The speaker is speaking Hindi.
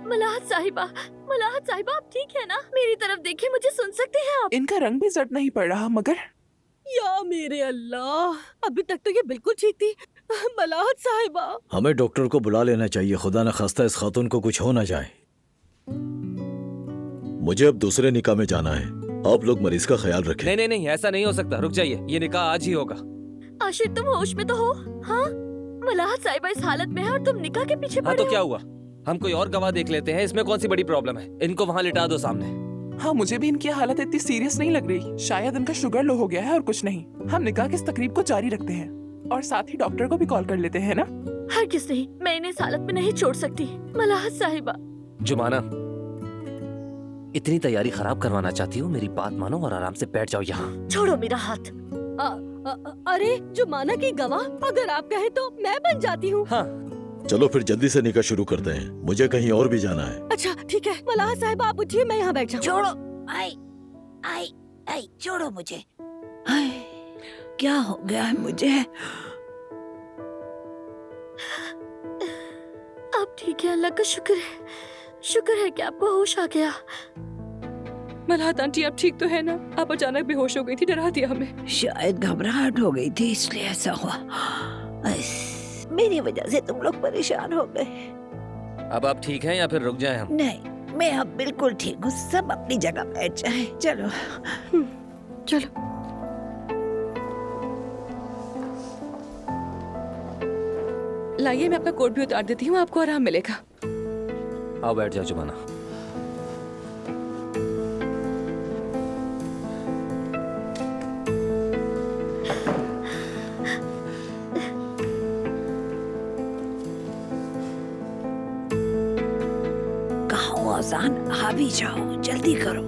मलाहत साहिबा, मलाहत साहिबा, आप ठीक है ना? मेरी तरफ देखिए, मुझे सुन सकते हैं आप? इनका रंग भी जट नहीं पड़ रहा, मगर या मेरे अल्लाह, अभी तक तो ये बिल्कुल ठीक थी। मलाहत साहिबा, हमें डॉक्टर को बुला लेना चाहिए, खुदा न खास्ता इस खातून को कुछ हो ना जाए। मुझे अब दूसरे निकाह में जाना है, आप लोग मरीज का ख्याल रखें। नहीं नहीं नहीं, ऐसा नहीं हो सकता, रुक जाइए, ये निकाह आज ही होगा। आशिर तुम होश में तो हो? हाँ, मलाहत साहिबा इस हालत में है और तुम निकाह के पीछे हाँ पड़े तो क्या हो। हुआ, हम कोई और गवाह देख लेते हैं, इसमें कौन सी बड़ी प्रॉब्लम है। इनको वहाँ लिटा दो सामने। हाँ, मुझे भी इनकी हालत इतनी सीरियस नहीं लग रही। शायद इनका शुगर लो हो गया है और कुछ नहीं। हम निकाह की इस तकरीब को जारी रखते हैं और साथ ही डॉक्टर को भी कॉल कर लेते हैं ना। हरगिज़ नहीं, मैं इन्हें इस हालत में नहीं छोड़ सकती। मलाहत साहिबा, जुमाना, इतनी तैयारी खराब करवाना चाहती हो? मेरी बात मानो और आराम से बैठ जाओ यहाँ। छोड़ो मेरा हाथ। अरे जुमाना की गवाह, अगर आप कहें तो मैं बन जाती हूँ। हाँ, चलो फिर जल्दी से निकाह शुरू करते हैं, मुझे कहीं और भी जाना है। अच्छा ठीक है, मलाहत साहिबा आप उठिए, मैं यहाँ बैठ जाऊँ। छोड़ो, आई आई आई, छोड़ो मुझे। हाय, क्या हो गया है मुझे? आप ठीक है, अल्लाह का शुक्र है। शुक्र है कि आपको होश आ गया। मलाहत आंटी आप ठीक तो है ना? आप अचानक बेहोश हो गई थी, डरा दिया हमें। शायद घबराहट हो गई थी इसलिए ऐसा हुआ। मेरी वजह से तुम लोग परेशान हो गए। अब आप ठीक हैं या फिर रुक जाएं हम? नहीं, मैं अब बिल्कुल ठीक हूँ, सब अपनी जगह बैठ जाए। चलो चलो। लाइए मैं आपका कोट भी उतार देती हूँ, आपको आराम मिलेगा। आओ बैठ जाओ जुमाना। कहाँ हो आसान, आ भी जाओ, जल्दी करो।